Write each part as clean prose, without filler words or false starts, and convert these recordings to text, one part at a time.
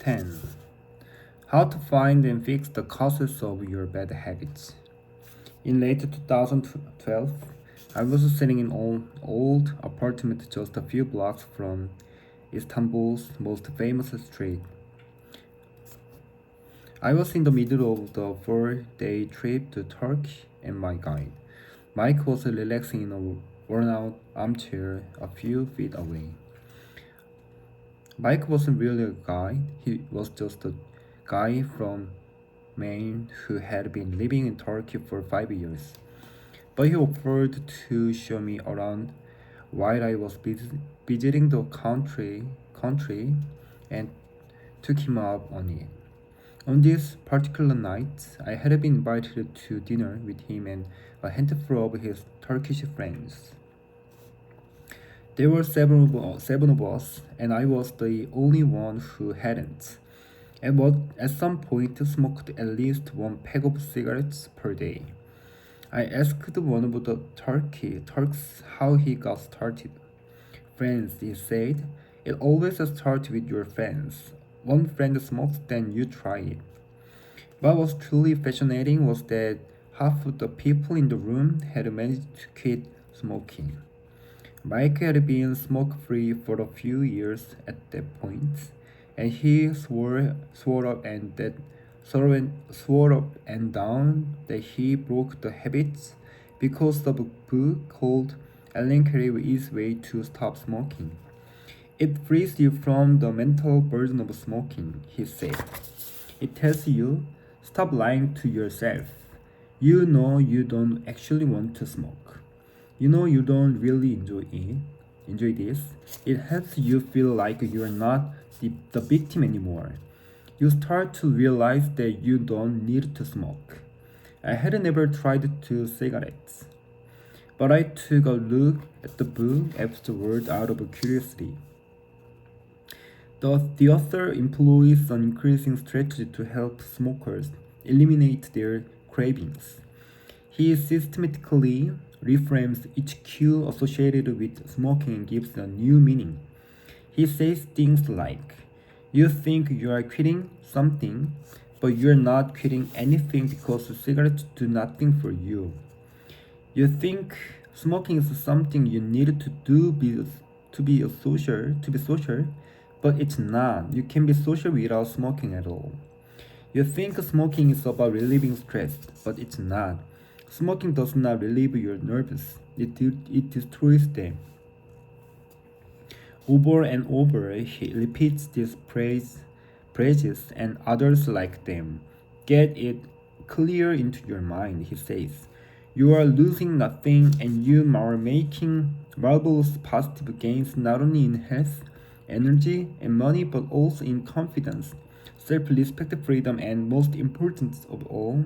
10. How to find and fix the causes of your bad habits. In late 2012, I was sitting in an old apartment just a few blocks from Istanbul's most famous street. I was in the middle of the 4-day trip to Turkey, and my guide, Mike, was relaxing in a worn-out armchair a few feet away. Mike wasn't really a guy, he was just a guy from Maine who had been living in Turkey for 5 years. But he offered to show me around while I was visiting the country and took him up on it. On this particular night, I had been invited to dinner with him and a handful of his Turkish friends. There were seven of us, and I was the only one who hadn't. And at some point smoked at least one pack of cigarettes per day. I asked one of the Turks how he got started. Friends, he said, it always starts with your friends. One friend smokes, then you try it. What was truly fascinating was that half of the people in the room had managed to quit smoking. Mike had been smoke-free for a few years at that point, and he swore up and down that he broke the habits because of a book called Ellen Carey's Way to Stop Smoking. It frees you from the mental burden of smoking, he said. It tells you, stop lying to yourself. You know you don't actually want to smoke. You know you don't really enjoy this. It helps you feel like you're not the victim anymore. You start to realize that you don't need to smoke. I had never tried two cigarettes, but I took a look at the book afterward out of curiosity. The author employs an increasing strategy to help smokers eliminate their cravings. He systematically reframes each cue associated with smoking and gives a new meaning. He says things like, you think you are quitting something, but you're not quitting anything because cigarettes do nothing for you. You think smoking is something you need to do to be social, but it's not. You can be social without smoking at all. You think smoking is about relieving stress, but it's not. Smoking does not relieve your nerves, it destroys them. Over and over, he repeats these phrases and others like them. Get it clear into your mind, he says. You are losing nothing and you are making marvelous positive gains not only in health, energy, and money, but also in confidence, self-respect, freedom, and most important of all,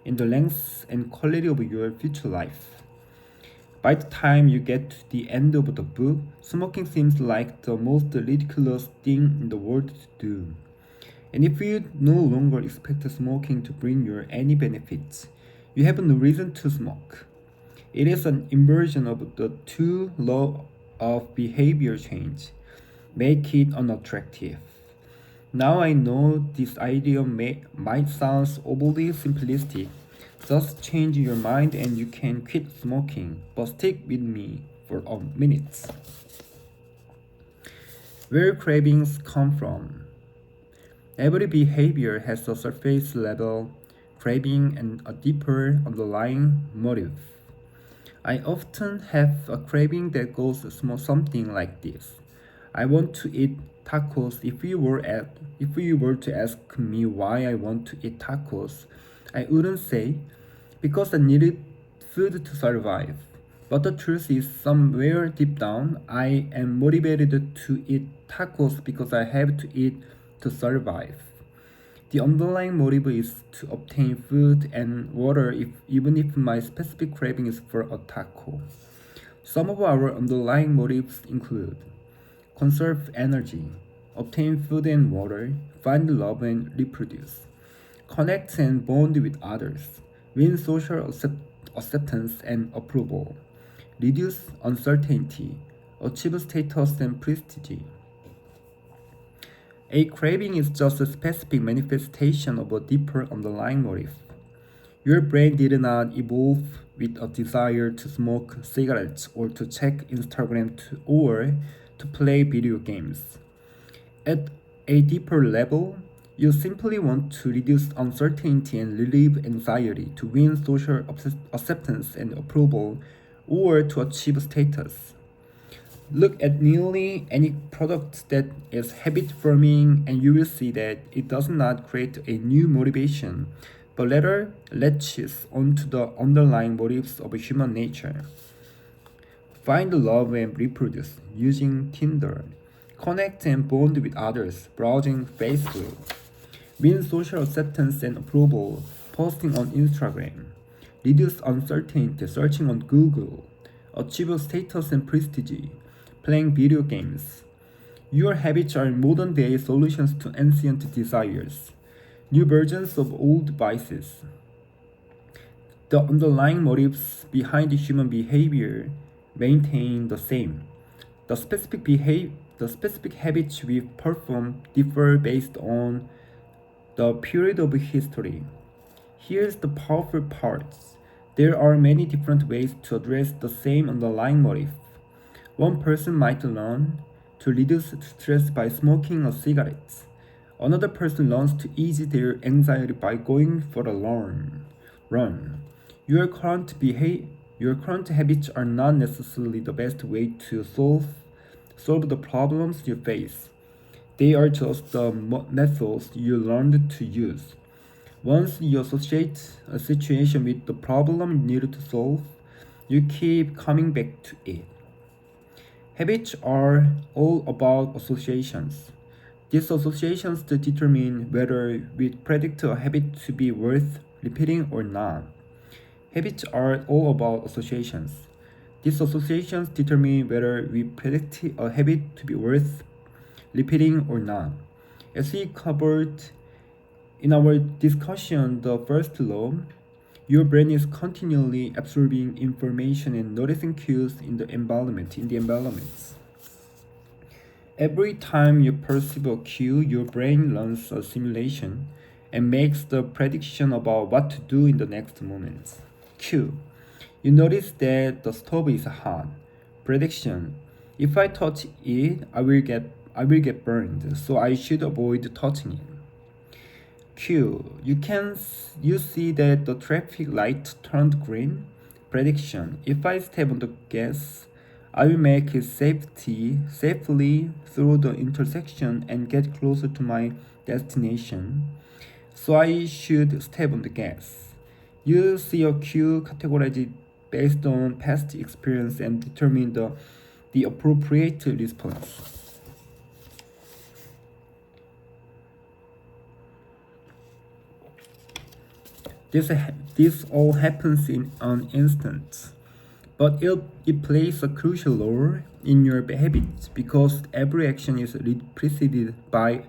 in the length and quality of your future life. By the time you get to the end of the book, smoking seems like the most ridiculous thing in the world to do. And if you no longer expect smoking to bring you any benefits, you have no reason to smoke. It is an inversion of the two laws of behavior change. Make it unattractive. Now I know this idea might sound overly simplistic. Just change your mind and you can quit smoking. But stick with me for a minute. Where cravings come from? Every behavior has a surface level craving and a deeper underlying motive. I often have a craving that goes something like this. I want to eat tacos. If you were to ask me why I want to eat tacos, I wouldn't say because I needed food to survive. But the truth is, somewhere deep down, I am motivated to eat tacos because I have to eat to survive. The underlying motive is to obtain food and water even if my specific craving is for a taco. Some of our underlying motives include conserve energy, obtain food and water, find love and reproduce, connect and bond with others, win social acceptance and approval, reduce uncertainty, achieve status and prestige. A craving is just a specific manifestation of a deeper underlying motive. Your brain did not evolve with a desire to smoke cigarettes or to check Instagram or to play video games. At a deeper level, you simply want to reduce uncertainty and relieve anxiety, to win social acceptance and approval, or to achieve status. Look at nearly any product that is habit forming, and you will see that it does not create a new motivation, but rather latches onto the underlying motives of human nature. Find love and reproduce using Tinder. Connect and bond with others browsing Facebook. Win social acceptance and approval posting on Instagram. Reduce uncertainty searching on Google. Achieve status and prestige playing video games. Your habits are modern day solutions to ancient desires, new versions of old vices. The underlying motives behind human behavior maintain the same. The specific habits we perform differ based on the period of history. Here's the powerful part. There are many different ways to address the same underlying motive. One person might learn to reduce stress by smoking a cigarette. Another person learns to ease their anxiety by going for a run. Your current habits are not necessarily the best way to solve the problems you face. They are just the methods you learned to use. Once you associate a situation with the problem you need to solve, you keep coming back to it. Habits are all about associations. These associations determine whether we predict a habit to be worth repeating or not. Habits are all about associations. These associations determine whether we predict a habit to be worth repeating or not. As we covered in our discussion, the first law, your brain is continually absorbing information and noticing cues in the environment. Every time you perceive a cue, your brain learns a simulation and makes the prediction about what to do in the next moment. Cue. You notice that the stove is hot. Prediction. If I touch it, I will get burned, so I should avoid touching it. Q. You see that the traffic light turned green. Prediction. If I step on the gas, I will make it safely through the intersection and get closer to my destination. So I should step on the gas. You see a cue categorized based on past experience and determine the appropriate response. This all happens in an instant, but it plays a crucial role in your habits because every action is preceded by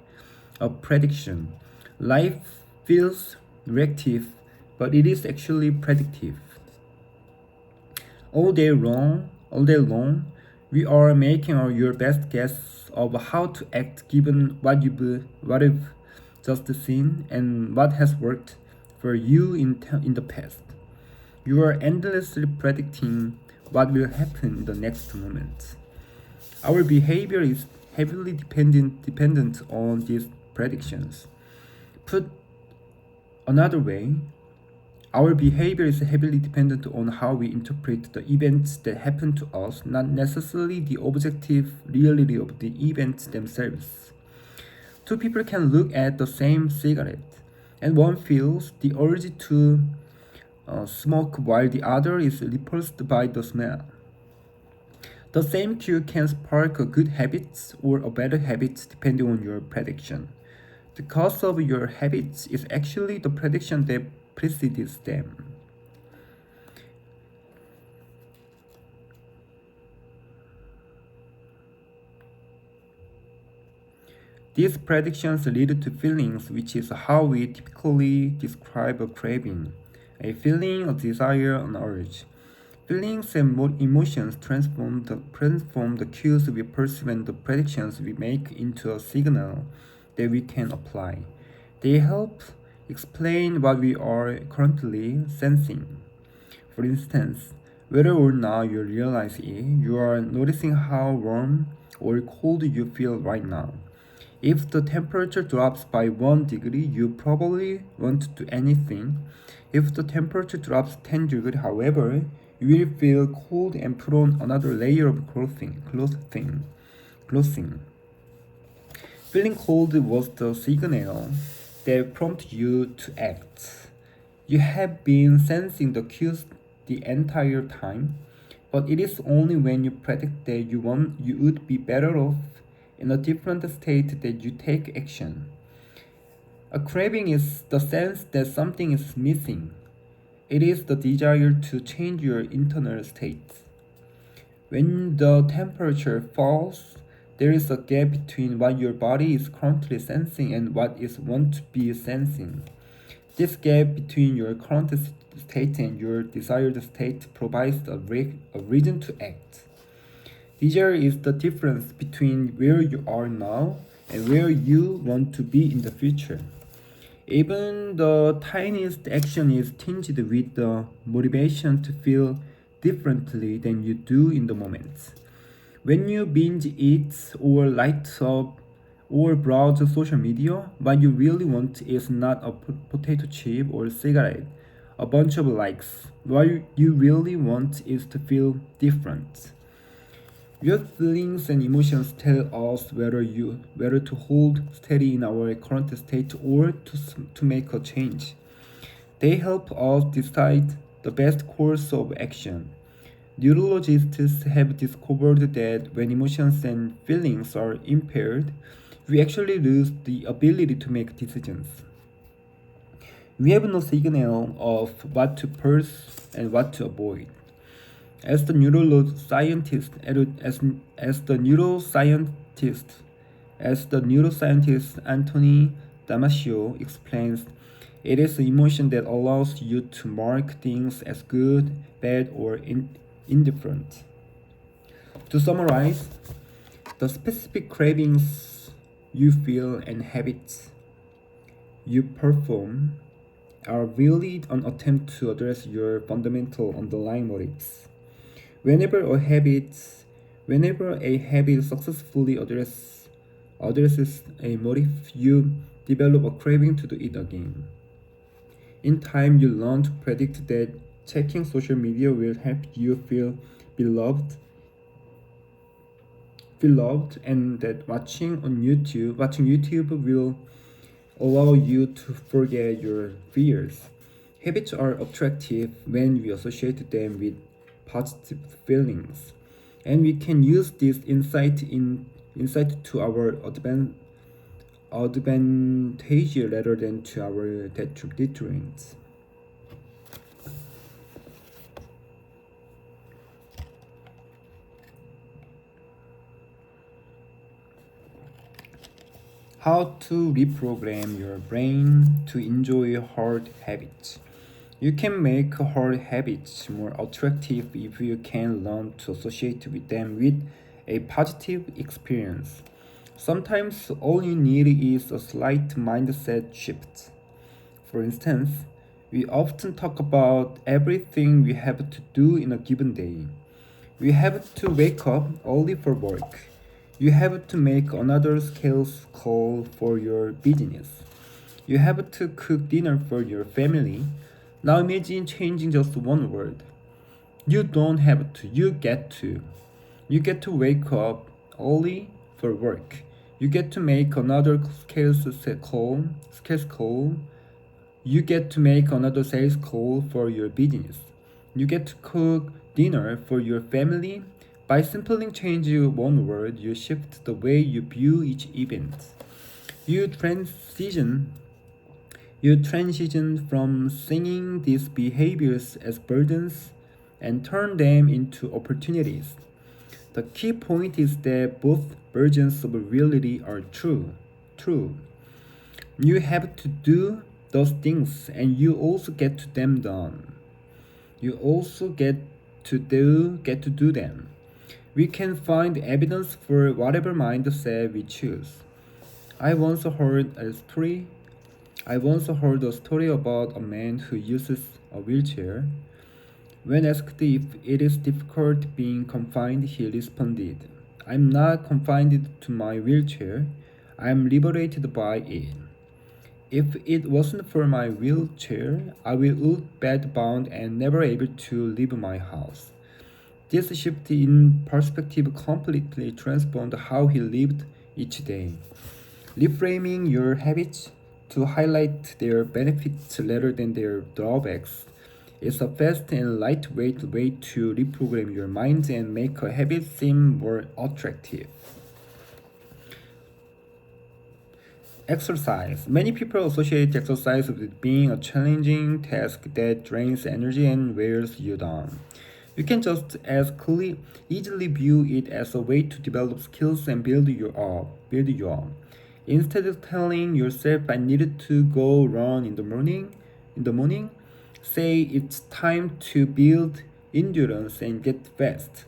a prediction. Life feels reactive, but it is actually predictive. All day long, we are making your best guess of how to act given what you've just seen and what has worked for you in the past. You are endlessly predicting what will happen in the next moment. Our behavior is heavily dependent on these predictions. Put another way, our behavior is heavily dependent on how we interpret the events that happen to us, not necessarily the objective reality of the events themselves. Two people can look at the same cigarette, and one feels the urge to smoke while the other is repulsed by the smell. The same cue can spark a good habit or a bad habit depending on your prediction. The cause of your habits is actually the prediction that precedes them. These predictions lead to feelings, which is how we typically describe a craving. A feeling, a desire, an urge. Feelings and emotions transform the cues we perceive and the predictions we make into a signal that we can apply. They help explain what we are currently sensing. For instance, whether or not you realize it, you are noticing how warm or cold you feel right now. If the temperature drops by 1 degree, you probably won't do anything. If the temperature drops 10 degrees, however, you will feel cold and put on another layer of clothing. Feeling cold was the signal that prompted you to act. You have been sensing the cues the entire time, but it is only when you predict that you would be better off in a different state that you take action. A craving is the sense that something is missing. It is the desire to change your internal state. When the temperature falls, there is a gap between what your body is currently sensing and what it wants to be sensing. This gap between your current state and your desired state provides a reason to act. Desire is the difference between where you are now and where you want to be in the future. Even the tiniest action is tinged with the motivation to feel differently than you do in the moment. When you binge eat or light up or browse social media, what you really want is not a potato chip or cigarette, a bunch of likes. What you really want is to feel different. Your feelings and emotions tell us whether to hold steady in our current state or to make a change. They help us decide the best course of action. Neurologists have discovered that when emotions and feelings are impaired, we actually lose the ability to make decisions. We have no signal of what to pursue and what to avoid. As the neuroscientist, Anthony Damasio explains, it is the emotion that allows you to mark things as good, bad, or indifferent. To summarize, the specific cravings you feel and habits you perform are really an attempt to address your fundamental underlying motives. Whenever a habit successfully addresses a motive, you develop a craving to do it again. In time, you learn to predict that checking social media will help you feel beloved, and that watching YouTube will allow you to forget your fears. Habits are attractive when we associate them with positive feelings, and we can use this insight to our advantage rather than to our deterrent. How to reprogram your brain to enjoy hard habits. You can make hard habits more attractive if you can learn to associate with them with a positive experience. Sometimes all you need is a slight mindset shift. For instance, we often talk about everything we have to do in a given day. We have to wake up early for work. You have to make another sales call for your business. You have to cook dinner for your family. Now imagine changing just one word. You don't have to, you get to. You get to wake up early for work. You get to make another sales call. You get to make another sales call for your business. You get to cook dinner for your family. By simply changing one word, you shift the way you view each event. You transition from seeing these behaviors as burdens and turn them into opportunities. The key point is that both versions of reality are true. You have to do those things and you also get to them done. You also get to do them. We can find evidence for whatever mindset we choose. I once heard a story. I once heard a story about a man who uses a wheelchair. When asked if it is difficult being confined, he responded, I'm not confined to my wheelchair. I am liberated by it. If it wasn't for my wheelchair, I would bedbound and never able to leave my house. This shift in perspective completely transformed how he lived each day. Reframing your habits to highlight their benefits rather than their drawbacks is a fast and lightweight way to reprogram your mind and make a habit seem more attractive. Exercise. Many people associate exercise with being a challenging task that drains energy and wears you down. You can just as easily view it as a way to develop skills and build you up. Instead of telling yourself I needed to go run in the morning, say it's time to build endurance and get fast.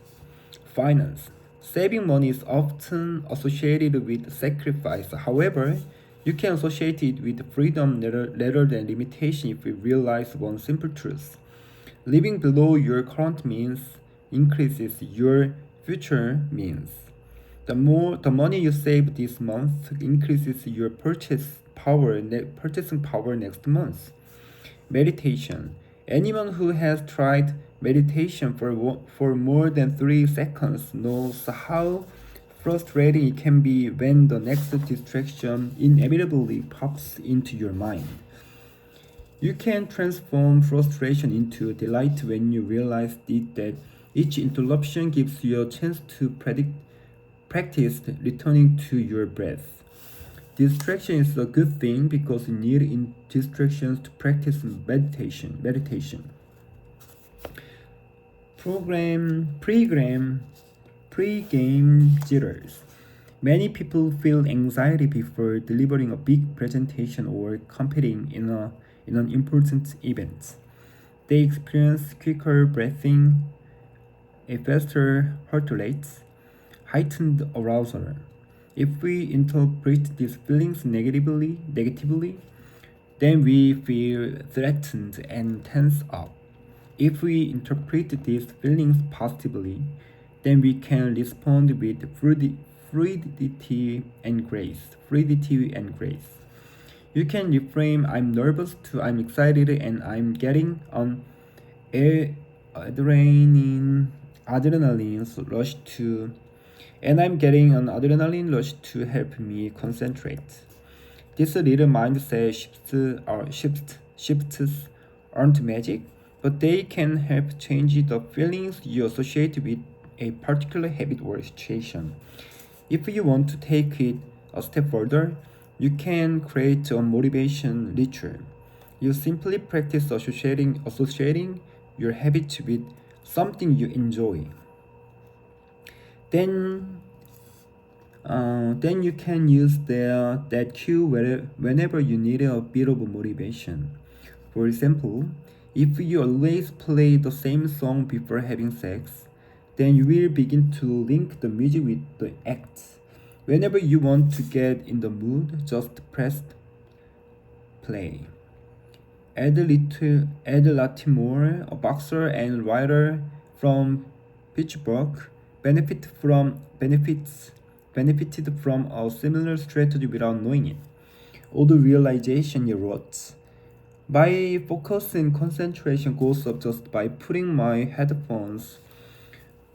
Finance. Saving money is often associated with sacrifice. However, you can associate it with freedom rather than limitation if you realize one simple truth. Living below your current means increases your future means. The money you save this month increases your purchasing power next month. Meditation. Anyone who has tried meditation for more than 3 seconds knows how frustrating it can be when the next distraction inevitably pops into your mind. You can transform frustration into delight when you realize that each interruption gives you a chance to practice returning to your breath. Distraction is a good thing because you need distractions to practice meditation. Pre-game jitters. Many people feel anxiety before delivering a big presentation or competing in an important event. They experience quicker breathing, a faster heart rate, heightened arousal. If we interpret these feelings negatively, then we feel threatened and tense up. If we interpret these feelings positively, then we can respond with fluidity and grace. You can reframe I'm nervous to I'm excited and I'm getting an adrenaline rush to and I'm getting an adrenaline rush to help me concentrate. These little mindset shifts aren't magic, but they can help change the feelings you associate with a particular habit or situation. If you want to take it a step further, you can create a motivation ritual. You simply practice associating your habit with something you enjoy. Then you can use that cue whenever you need a bit of motivation. For example, if you always play the same song before having sex, then you will begin to link the music with the acts. Whenever you want to get in the mood, just press play. Ed Latimore, a boxer and writer from Pittsburgh, benefited from a similar strategy without knowing it. Although realization, he wrote, my focus and concentration goes up just by putting my headphones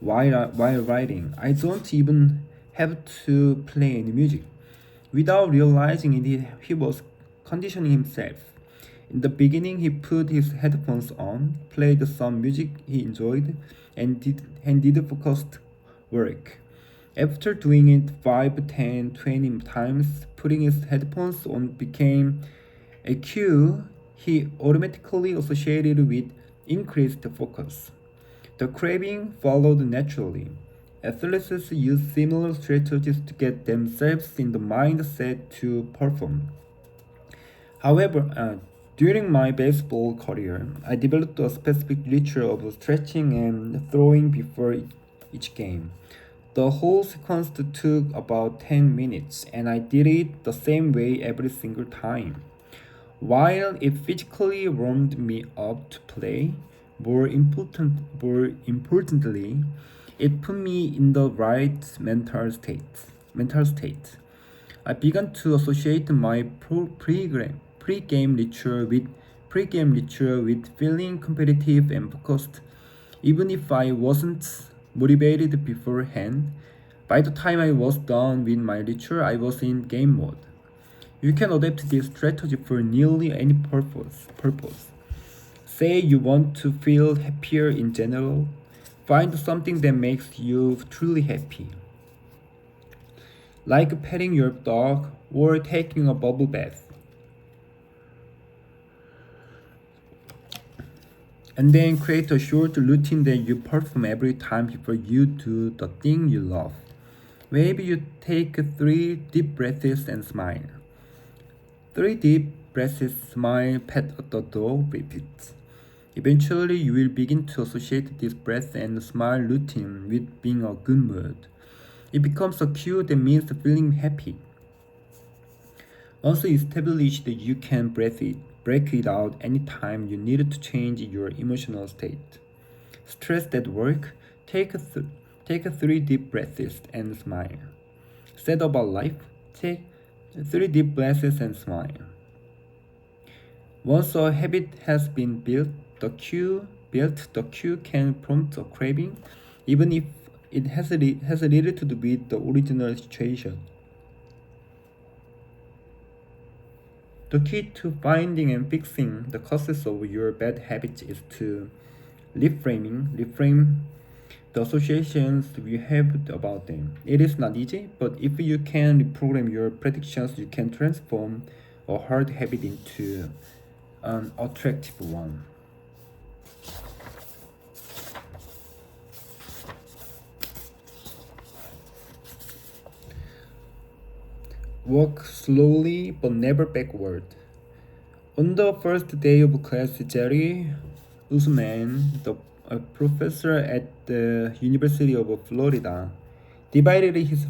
while writing. I don't even have to play any music. Without realizing it, he was conditioning himself. In the beginning, he put his headphones on, played some music he enjoyed, and did focused work. After doing it 5, 10, 20 times, putting his headphones on became a cue he automatically associated with increased focus. The craving followed naturally. Athletes use similar strategies to get themselves in the mindset to perform. However, during my baseball career, I developed a specific ritual of stretching and throwing before each game. The whole sequence took about 10 minutes, and I did it the same way every single time. While it physically warmed me up to play, more importantly, it put me in the right mental state. I began to associate my pre-game ritual with feeling competitive and focused, even if I wasn't motivated beforehand. By the time I was done with my ritual, I was in game mode. You can adapt this strategy for nearly any purpose. Say you want to feel happier in general, find something that makes you truly happy, like petting your dog or taking a bubble bath. And then create a short routine that you perform every time before you do the thing you love. Maybe you take 3 deep breaths and smile. 3 deep breaths, smile, pat the dog, repeat. Eventually, you will begin to associate this breath and smile routine with being a good mood. It becomes a cue that means feeling happy. Once established, you can break it out anytime you need to change your emotional state. Stressed at work, take 3 deep breaths and smile. Sad about life, take 3 deep breaths and smile. Once a habit has been built, the cue can prompt a craving, even if it has little to do with the original situation. The key to finding and fixing the causes of your bad habits is to reframe the associations we have about them. It is not easy, but if you can reprogram your predictions, you can transform a hard habit into an attractive one. Walk slowly but never backward. On the first day of class, Jerry Usman, a professor at the University of Florida, divided his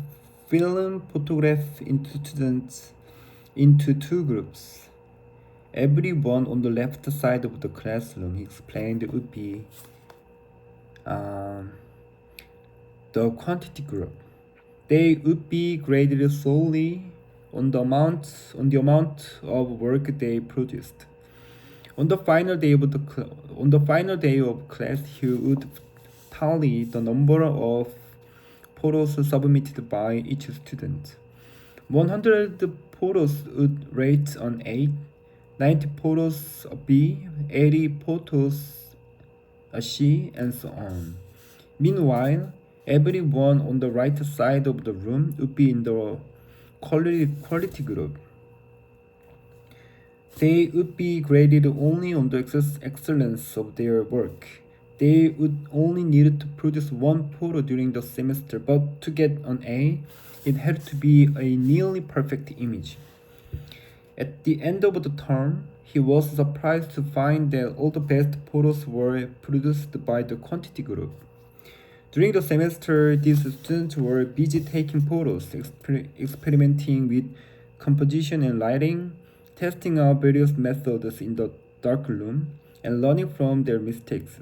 film photograph into students into 2 groups. Everyone on the left side of the classroom, he explained, would be the quantity group. They would be graded solely on the amount of work they produced. On the final day of class, he would tally the number of photos submitted by each student. 100 photos would rate an A, 90 photos a B, 80 photos a C, and so on. Meanwhile, everyone on the right side of the room would be in the quality group. They would be graded only on the excellence of their work. They would only need to produce 1 photo during the semester, but to get an A, it had to be a nearly perfect image. At the end of the term, he was surprised to find that all the best photos were produced by the quantity group. During the semester, these students were busy taking photos, experimenting with composition and lighting, testing out various methods in the dark room, and learning from their mistakes.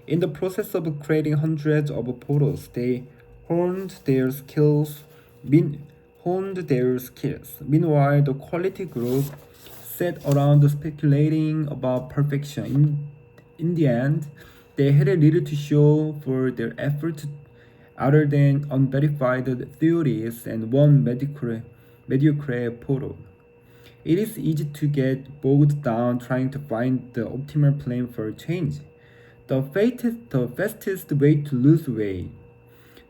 In the process of creating hundreds of photos, they honed their skills. Meanwhile, the quality group sat around speculating about perfection. In the end, they had little to show for their efforts other than unverified theories and one mediocre photo. It is easy to get bogged down trying to find the optimal plan for change, the fastest way to lose weight,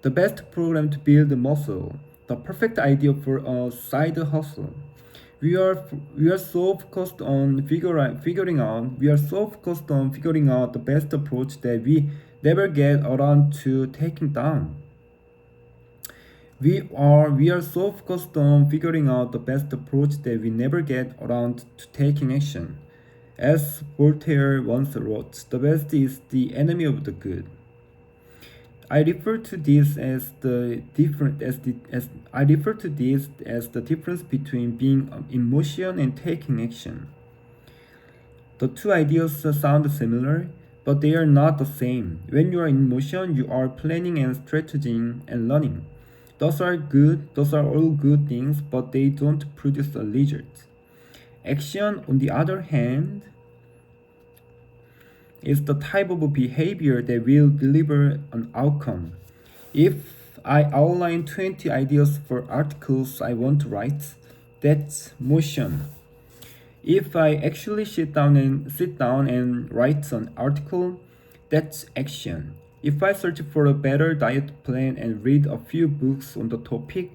the best program to build muscle, the perfect idea for a side hustle. We are so focused on figuring out the best approach that we never get around to taking down. We are so focused on figuring out the best approach that we never get around to taking action. As Voltaire once wrote, the best is the enemy of the good. I refer to this as the different as I refer to this as the difference between being in motion and taking action. The two ideas sound similar, but they are not the same. When you are in motion, you are planning and strategizing and learning. Those are all good things, but they don't produce a result. Action, on the other hand, is the type of behavior that will deliver an outcome. If I outline 20 ideas for articles I want to write, that's motion. If I actually sit down and write an article, that's action. If I search for a better diet plan and read a few books on the topic,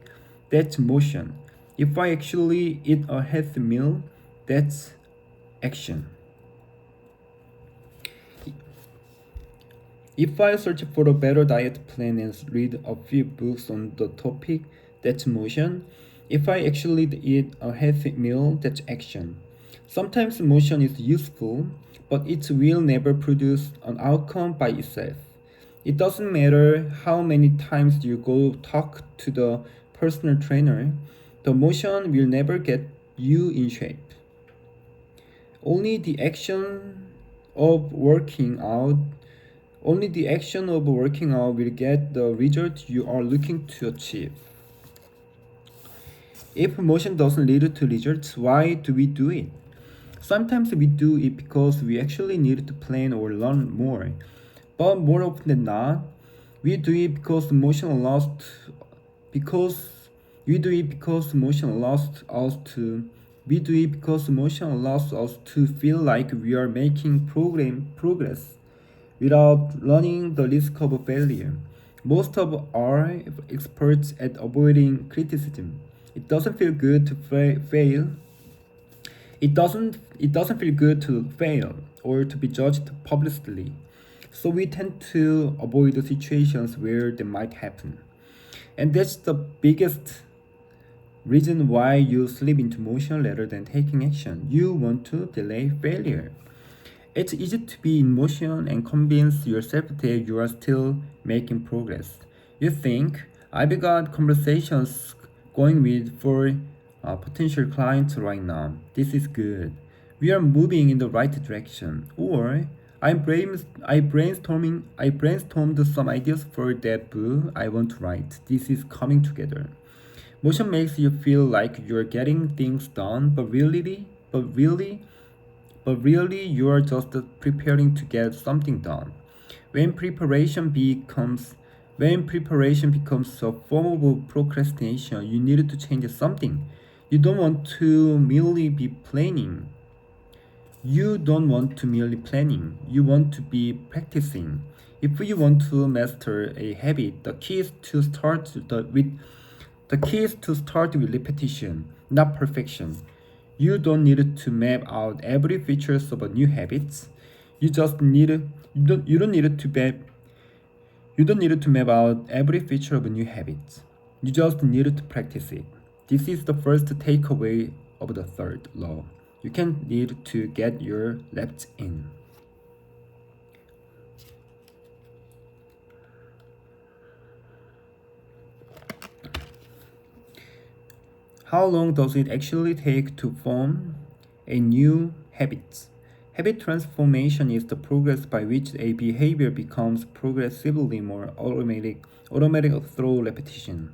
that's motion. If I actually eat a healthy meal, that's action. If I search for a better diet plan and read a few books on the topic, that's motion. If I actually eat a healthy meal, that's action. Sometimes motion is useful, but it will never produce an outcome by itself. It doesn't matter how many times you go talk to the personal trainer, the motion will never get you in shape. Only the action of working out will get the result you are looking to achieve. If motion doesn't lead to results, why do we do it? Sometimes we do it because we actually need to plan or learn more. But more often than not, we do it because motion allows us to feel like we are making progress without running the risk of failure. Most of are experts at avoiding criticism. It doesn't feel good to fail. It doesn't feel good to fail or to be judged publicly. So we tend to avoid the situations where they might happen. And that's the biggest reason why you slip into motion rather than taking action. You want to delay failure. It's easy to be in motion and convince yourself that you are still making progress. You think, I've got conversations going with for potential clients right now. This is good. We are moving in the right direction. Or I brainstormed some ideas for that book I want to write. This is coming together. Motion makes you feel like you're getting things done, but really you are just preparing to get something done. When preparation becomes a form of procrastination, you need to change something. You don't want to merely be planning. You want to be practicing. If you want to master a habit, the key is to start with repetition, not perfection. You don't need to map out every feature of a new habit. You don't need to map out every feature of a new habit. You just need to practice it. This is the first takeaway of the third law. You can need to get your reps in. How long does it actually take to form a new habit? Habit transformation is the progress by which a behavior becomes progressively more automatic through repetition.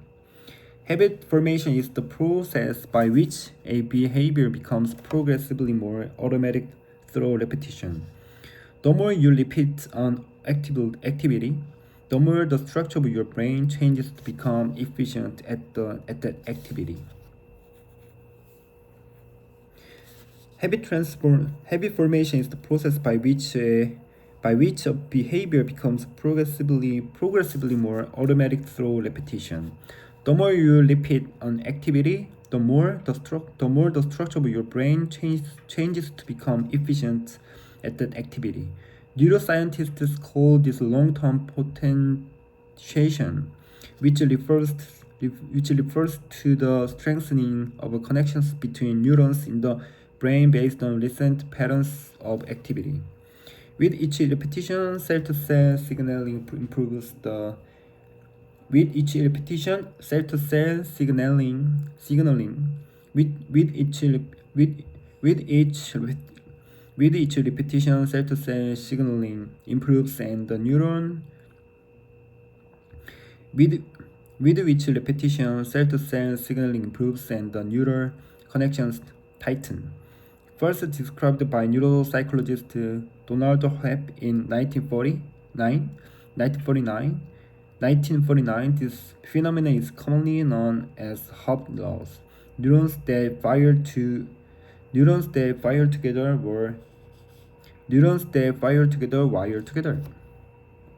Habit formation is the process by which a behavior becomes progressively more automatic through repetition. The more you repeat an activity, the more the structure of your brain changes to become efficient at that activity. Habit formation is the process by which a behavior becomes progressively more automatic through repetition. The more you repeat an activity, the more the structure of your brain changes to become efficient at that activity. Neuroscientists call this long-term potentiation, which refers to the strengthening of connections between neurons in the brain based on recent patterns of activity. With each repetition, cell-to-cell signaling improves. The With each repetition, cell-to-cell signaling with each repetition, cell-to-cell signaling improves, and the neuron with each repetition, cell-to-cell signaling improves, and the neural connections tighten. First described by neuropsychologist Donald Hebb in 1949, this phenomenon is commonly known as Hebb laws. Neurons that fire together wire together.